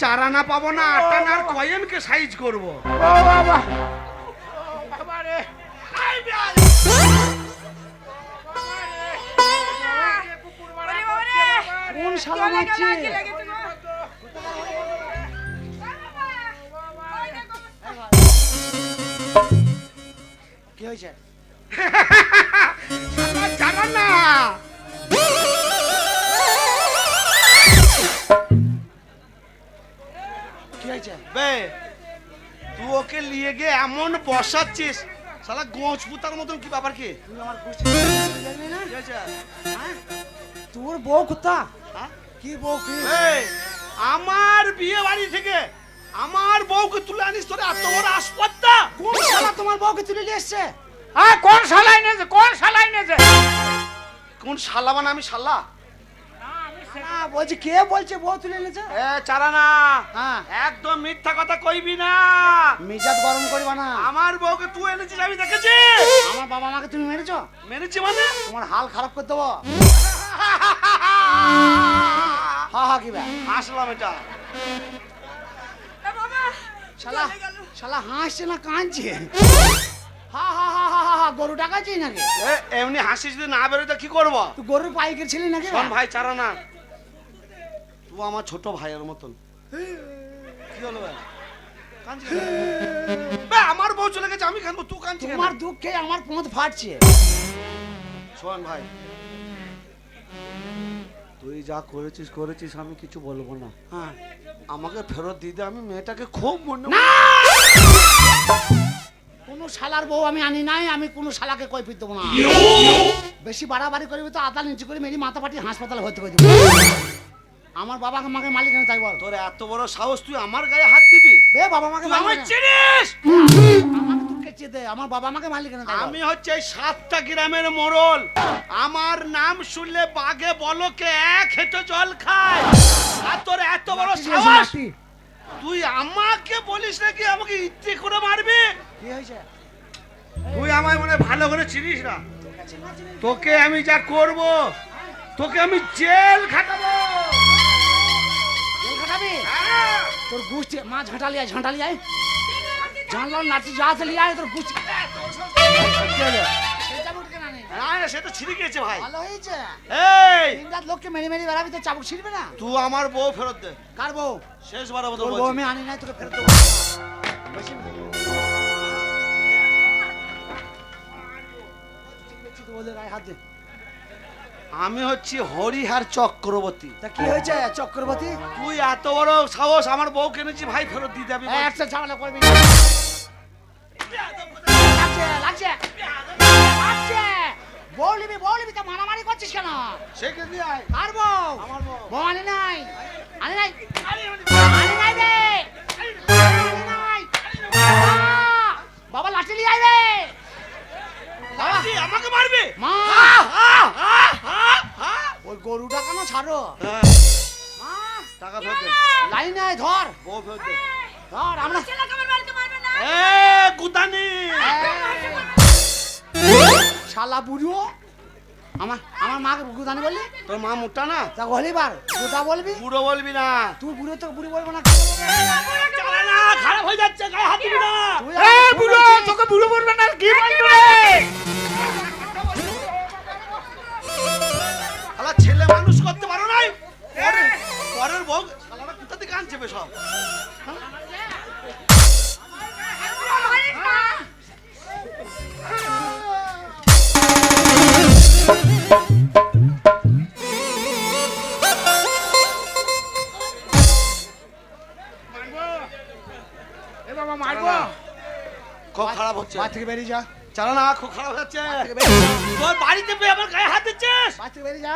চারানা পাবো না, আটা না আর কয়েনকে সাইজ করবো। কোন শালা মারছে? কি হয়েছে? চারানা কি হয়েছে? বে, তুই ওকে নিয়ে গিয়ে এমন বসাচ্ছিস, শালা গোঁচ পুতার মতন। কি ব্যাপার? কি তুই আমার গোষ্ঠী জানবি না? কি হয়েছে? হ্যাঁ? তোর বউ কোথা? হ্যাঁ? কি বউ? কি এই, আমার বিয়ে বাড়ি থেকে আমার বউকে তুলে আনিস, তোর এত বড় আসপত্তা? কোন শালা তোমার বউকে তুলে নিয়ে এসছে? হ্যাঁ, কোন শালা এনেছে? কোন শালা এনেছে? কোন শালা? মানে আমি শালা? না, বলছি কে বলছে বউ তুলে এনেছে? এ চারানা, হ্যাঁ, একদম মিথ্যা কথা কইবি না। মেজাজ গরম করবা না। আমার বউকে তুই এনেছিস, আমি দেখেছি। আমার বাবা মাকে তুমি মেরেছো? মেরেছি মানে? তোমার হাল খারাপ করে দেবো। হা হা কি বে? হাসলাম এটা। শালা শালা হাসছে না কাঁদছে? হা হা হা হা হা, গরু ডাকাচ্ছিস নাকি? এ, এমনি হাসি যদি না বেরোয় তো কি করবো? তুই গরুর পাইকের ছিলি নাকি? শোন ভাই চারানা, তুই আমার ছোট ভাইয়ের মতন। কি হলো ভাই? কাঁদছিস কেন? বে, আমার বউ চলে গেছে, আমি কাঁদবো, তুই কাঁদছিস কেন? তোমার দুঃখে আমার পোঁত ফাটছে। শোন ভাই, তুই যা করেছিস আমি কিছু বলবো না। হ্যাঁ, আমাকে ফেরত দিয়ে দে, আমি মেয়েটাকে খুব মনে। না, কোনো শালার বউ আমি আনি নাই, আমি কোনো শালাকে কৈফিয়ত দেবো না। বেশি বাড়াবাড়ি করবি তো আদা নিচু করে মেরি মাথা ফাটি হাসপাতালে ভর্তি করে দেবো। আমার বাবাকে মাকে মালিক আমি তাই বল। তোর এত বড় সাহস, তুই আমার গায়ে হাত দিবি? বে বাবা মাকে তুই আমায় চিনিস? আমাকে তুই কেচে দে, আমার বাবা মাকে মালিক আমি তাই বল। আমি হচ্ছে এই 7টা গ্রামের মোড়ল। আমার নাম শুনলে বাঘে বলকে এক হেঁটে জল খায়। আর তোর এত বড় সাহস, তুই আমাকে বলিস নাকি আমাকে ইচ্ছে করে মারবি? কি হয়েছে? তুই আমায় মনে হয় ভালো করে চিনিস না। তোকে আমি যা করব, তোকে আমি জেল খাটাবো। জেল খাটাবি? হ্যাঁ। তোর গুষ্টি মা ঝাঁটালি আয়, ঝাঁটালি আয়, জানলাম নাচি যা চলি আয়, তোর গুষ্টি সেটা বুট কেনা নেই। না না, সেটা ছিঁড়ে গিয়েছে ভাই। ভালো হয়েছে। এই, দিনরাত লোককে মেরে মেরে বেড়াবি, তো চাবুক ছিড়বে না? তুই আমার বউ ফেরত দে। কার বউ? শেষবারের মতো তোর বউ বলছি। আমি আনি নাই, তোকে ফেরত দেবো। বেশি তো ওদের গায়ে হাত দে। আমি হচ্ছি হরিহার চক্রবর্তী। তা কি হয়েছে চক্রবর্তী? তুই এত বড় সাহস, আমার বউ কিনেছি ভাই, ফেরত দিতে হবে। একটা ঝামেলা করবি না। লাগছে লাগছে লাগছে। বলবি বলবি, তা মারামারি করছিস কেন? সেখানে দিয়ে আয়। কার বউ? আমার বউ। বউ আনি নাই, আনি নাই, আনি নাই রে, আনি নাই। বাবা লাঠি নিয়ে আয় রে। বাবা, লাঠি আমাকে মারবি? মা হা? ওই গরুটা কেন ছাড়ো? হ্যাঁ, মা টাকা ফেরত দে। লাইন নাই, ধর বউ ফেরত দে। ধর। আমরা এ গুদানি, শালা বুড়ো, আমার আমার মাকে গুদানি বললি? তোর মা মোটা না? তা বলি বার গুদা বলবি? বুড়ো বলবি না। তুই বুড়ো তো বুড়ি বলবো না। চলে না, খারাপ হয়ে যাচ্ছে, গায়ে হাত দিবি না। তুই এ বুড়ো, তোকে বুড়ো বলবে না, কি বলবে রে? শালা ছেলে মানুষ করতে পারো নাই? পরের বউ শালারা কোথা থেকে আনছে বে সব? এ বাবা মারবো। খুব খারাপ হচ্ছে। বাড়ি থেকে বেরিয়ে যা, চালা না, খুব খারাপ হচ্ছে। বাড়ি থেকে বেরিয়ে যা, তোর বাড়িতে পেয়ে আমার গায়ে হাত দিচ্ছিস? বাড়ি থেকে বেরিয়ে যা।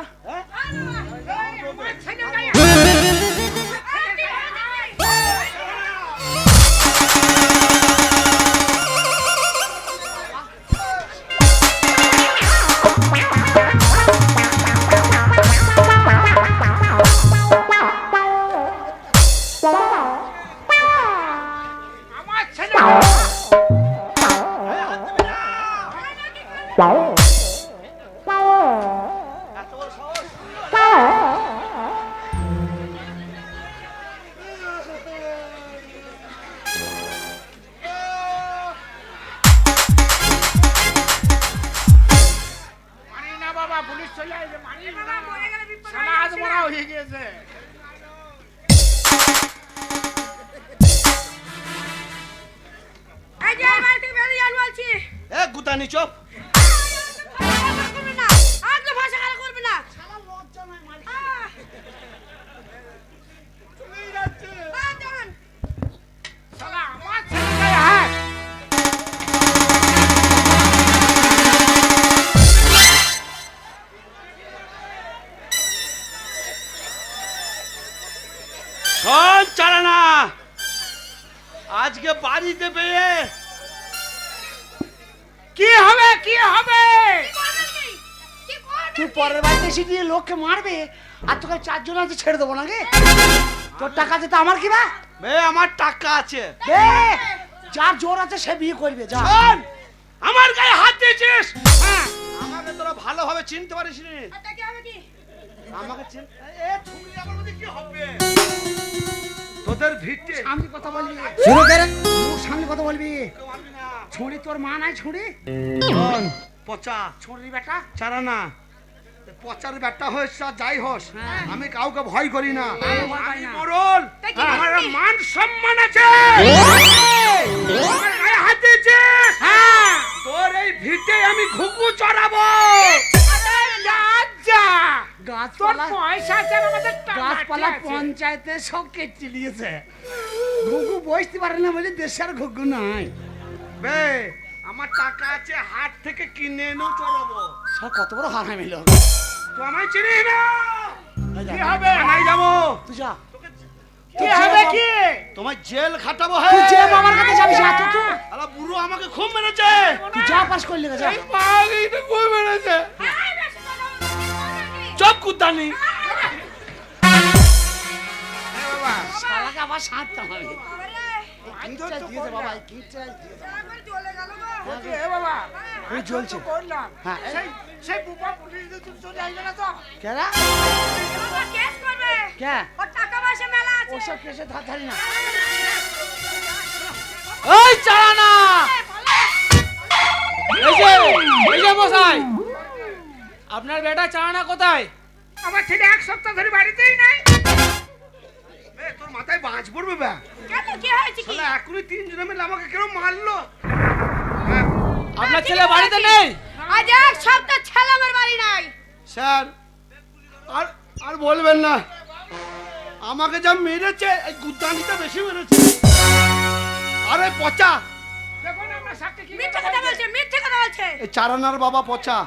আমার ছেলে এত বড় সাহস? পুলিশ চলে আসবে, মারিস বাবা, না। মরে গেলে বিপদ শালা হয়ে আজ যাচ্ছে মরা না। হয়ে গিয়েছে। এই যে বাড়ি থেকে বেরিয়ে যান বলছি। এ গুতানি চুপ। ভাষা করবে না, আজকে ভাষা খারাপ করবে না। আহ, যান। শালা আমার ছেলে গায়ে হাত। শোন চালানা, আজকে বাড়িতে পেয়ে কি হবে কি হবে? কি করবেন কি? কি করবেন তুই কি? পরের বাড়িতে এসে দিয়ে লোককে মারবে আর তোকে 4 জন আছে ছেড়ে দেবো নাকি? তোর টাকা দিতে আমার কি বা? বে আমার টাকা আছে। দে, যার জোর আছে সে বিয়ে করবে যা। শোন, আমার গায়ে হাত দিয়েছিস, হ্যাঁ, আমাকে তোরা ভালোভাবে চিনতে পারিস নি। আচ্ছা, কি হবে কি? আমাকে চিন, এ ছুরি আমার মধ্যে কি হবে? তোদের ভিটে সামনে কথা বলবি, শুরু করেন। মুখ সামনে কথা বলবি। পারবি না। ছুরি তোর মা নাই ছুরি? শোন, পচা ছুরি বেটা। চারানা, পচার ব্যাটা হোস আর যাই হোস, হ্যাঁ। আমি কাউকে ভয় করি না। ভয় পাই আমি না। মরল, তা কি আমার করবি? মান সম্মান আছে। আমার গায়ে হাত দিয়েছিস, হ্যাঁ। তোর এই ভিটে আমি ঘুঘু চড়াবো। লজ্জা। তোর গাছপালা পয়সা আছে আর আমাদের টাকা গাছপালা আছে। পঞ্চায়েতে সব কেটে নিয়েছে। ঘুঘু বসতে পারে না বলে দেশের ঘুঘু নাই। বে আমার টাকা আছে, হাট থেকে কিনে এনেও চড়াবো। সব কত বড় হারামি লোক। তো আমায় চিনিস না, কি হবে? থানায় যাবো, তুই যা। কি হবে কি? তোমার জেল খাটাবো। তুই যে বাবার কাছে যাবি যা তো তুই। আলা বুড়ো আমাকে খুব মেরেছে। তুই যা পাস করলি যা। এই পাগলি তো কই মেরেছে? এই বেশি কথা বলছো, কি করবেন কি? চপ কুদানি। শালাকে আবার সাঁততে হবে। বাবারে, কিটটা দিয়েছে বাবা, এই কিটটা দিয়েছে। একবার জ্বলে গেল গো। বলছি, এ বাবা, ওই জ্বলছে। তো করলাম। হ্যাঁ। সেই বুপা পুলিশ দিয়ে তুই চলে আসবে না তো? কেরা? বাবা, কেস করবে। কে? ওর টাকা পয়সা মেলা আছে। ওসব কেসে ধার ধারি না। ওই চালানা, এই যে মশাই, আপনার বেটা চালানা কোথায়? আমার ছেলে 1 সপ্তাহ ধরে বাড়িতেই নাই। বে তোর মাথায় বাজ পড়বে বে। কেন, কি হয়েছে কি? শালা এখনই 3 জনে মিলে আমাকে কেন মারলো? আপনার ছেলে বাড়িতে নেই? আজ 1 সপ্তাহ ছেলে আমার বাড়ি নাই। স্যার আর আর বলবেন না, আমাকে যা মেরেছে এই গুদানিটা বেশি মেরেছে। আরে পচা, দেখুন আমরা সাক্ষী কি মিথ্যে কথা বলছে, মিথ্যে কথা বলছে। এই চারানার বাবা পচা,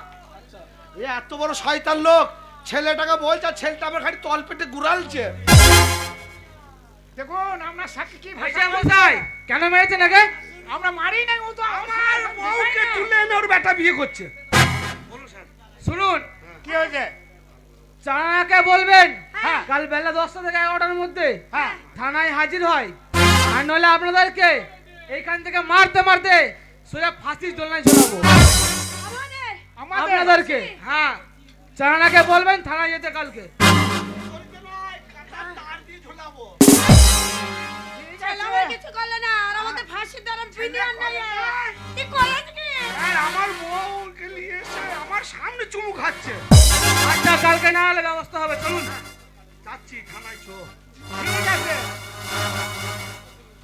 এ এত বড় শয়তান লোক, ছেলেটাকে বলছে আর ছেলেটা আমার খালি তল পেটে গুড়ালছে। দেখুন আমরা সাক্ষী কি এই ভাষা যে মশাই, কেন মেরেছেন একে? আমরা মারি নাই, ও তো আমার বউকে তুলে এনে ওর বেটা বিয়ে করছে। শুনুন, কি হয়েছে? চালানাকে বলবেন হ্যাঁ। কাল বেলা 10টা থেকে 11টার মধ্যে হ্যাঁ। থানায় হাজির হয়, আর নইলে আপনাদেরকে এইখান থেকে মারতে মারতে সোজা ফাঁসির দোলনায় ঝোলাবো আমাদের আপনাদেরকে। হ্যাঁ, চালানাকে বলবেন থানায় যেতে কালকে। ছেলে আমার কিছু করলে না, আর আমাদের ফাঁসির দ্বারা বিনিয়ান নাই। কি করেছে কি? আর আমার বউকে নিয়ে এসে আমার সামনে চুমু খাচ্ছে। আচ্ছা, কালকে না হলে ব্যবস্থা হবে, চলুন। যাচ্ছি থানায় চো। ঠিক আছে।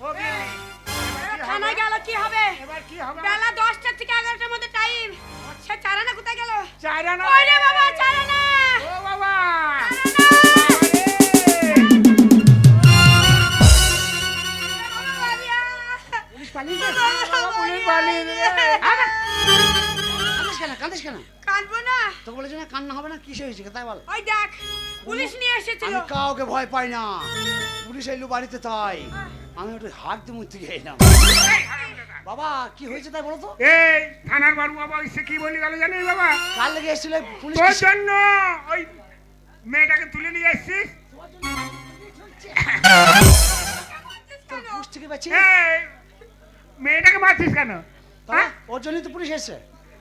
ও গিন্নি, থানায় গেল কি হবে? এবার কি হবে? বেলা 10টা থেকে 11টার মধ্যে টাইম। সে চারানা কোথায় গেল? চাইরানা। ওই রে বাবা, চারানা! ও বাবা। বাবা, বাবিয়া! পুলিশ পালিয়ে গেছে। বাবা, পুলিশ পালিয়ে গেছে। কাঁদিস কেন, কাঁদিস কেন? কাঁদবো না। তোকে বলেছে না কান্না হবে না, কিসে হয়েছে তাই বল। ওই দেখ, পুলিশ নিয়ে এসেছিল। আমি কাউকে ভয় পাই না, পুলিশ এলো বাড়িতে তাই আমি একটু হাত দিয়ে মুক্তি খেলাম। বাবা কি হয়েছে তাই বলো তো? এই থানার বাবু বাবা এসে কি বলি গেল জানিস বাবা? কাল লেগে এসেছিল পুলিশ। তোর জন্য ওই মেয়েটাকে তুলে নিয়ে এসছিস। তোর পুলিশ থেকে বাঁচি এই মেয়েটাকে মারছিস কেন? হ্যাঁ? ওর জন্যই তো পুলিশ এসছে।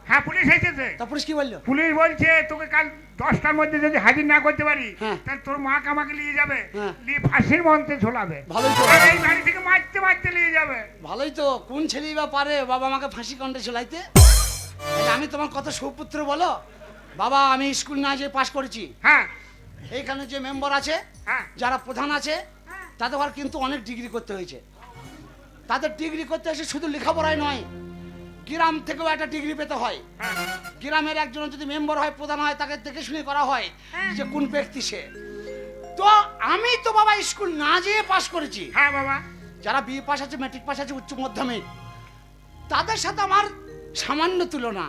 হ্যাঁ, পুলিশ এসেছে। তা পুলিশ কি বললো? পুলিশ বলছে তোকে কাল 10টার মধ্যে যদি হাজির না করতে পারি, হ্যাঁ। তাহলে তোর মা আমাকে নিয়ে যাবে, হ্যাঁ। নিয়ে ফাঁসির মঞ্চে ঝোলাবে। ভালোই তো, আর এই বাড়ি থেকে মারতে মারতে নিয়ে যাবে। ভালোই তো। কোন ছেলেই বা পারে বাবা আমাকে ফাঁসি কণ্ঠে ঝোলাইতে? আমি তোমার কত সুপুত্র বলো, বাবা আমি স্কুল না যেয়ে পাশ করেছি। হ্যাঁ এইখানে যে মেম্বার আছে, হ্যাঁ যারা প্রধান আছে, তাদের আবার কিন্তু অনেক ডিগ্রি করতে হয়েছে। তাদের ডিগ্রি করতে এসে শুধু লেখাপড়াই নয়, গ্রাম থেকেও একটা ডিগ্রি পেতে হয়। হ্যাঁ গ্রামের একজন যদি মেম্বার হয়, প্রধান হয়, তাকে দেখে শুনে করা হয় যে কোন ব্যক্তি সে। তো আমি তো বাবা স্কুল না যেয়ে পাশ করেছি। হ্যাঁ বাবা যারা বিএ পাস আছে, ম্যাট্রিক পাস আছে, উচ্চ মাধ্যমিক, তাদের সাথে আমার সামান্য তুলনা।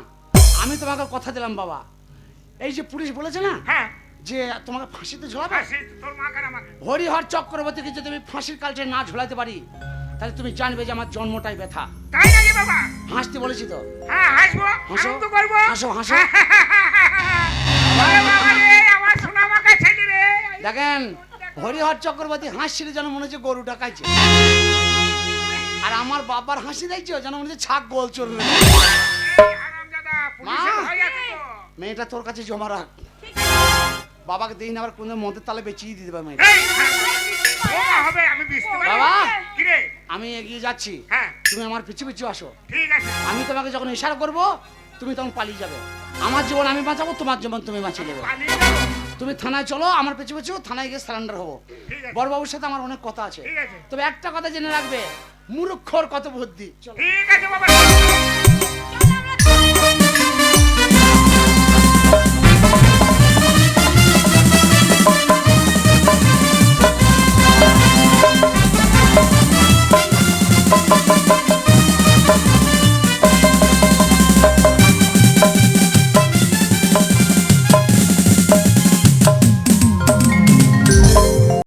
আমি তোমাকে কথা দিলাম বাবা, এই যে পুলিশ বলেছে না হ্যাঁ যে তোমাকে ফাঁসিতে ঝোলাবে, হ্যাঁ, সে তোর মা কার আমাকে হরিহর চক্রবর্তীকে যদি আমি ফাঁসির কালচে না ঝোলাতে পারি, তাহলে তুমি জানবে যে আমার জন্মটাই ব্যথা। তাই নাকি বাবা? হাসতে বলেছি তো। হ্যাঁ হাসবো, হাসো। আনন্দ করবো। হাসো, হাসো। আরে বাবা রে, আমার সোনা মাকা ছেলে রে। দেখেন হরিহর চক্রবর্তী হাসছিল যেন মনে হচ্ছে গরু ডাকাইছে, আর আমার বাবার হাসি দেখছো যেন মনে হচ্ছে ছাগ গোল চলবে। এই হারামজাদা, পুলিশের মা। ভয় আছে তো। মেয়েটা তোর কাছে জমা রাখ, বাবাকে দিন আবার কোনো মদের তালে বেচিয়ে দিতে পারবে মেয়েটা। এই, বোকা হবে, আমি বুঝতে পারি। বাবা। কি রে? আমি এগিয়ে যাচ্ছি, হ্যাঁ তুমি আমার পিছু পিছু আসো। ঠিক আছে। আমি তোমাকে যখন ইশারা করব, তুমি তখন পালিয়ে যাবে। আমার জীবন আমি বাঁচাবো, তোমার জীবন তুমি বাঁচিয়ে নেবে। পালিয়ে যাবো। তুমি থানায় চলো, আমার পিছু পিছু থানায় গিয়ে সারেন্ডার হবো। ঠিক আছে। বড়বাবুর সাথে আমার অনেক কথা আছে। ঠিক আছে। তবে একটা কথা জেনে রাখবে, মূর্খর কত বুদ্ধি। চলো। ঠিক আছে বাবা।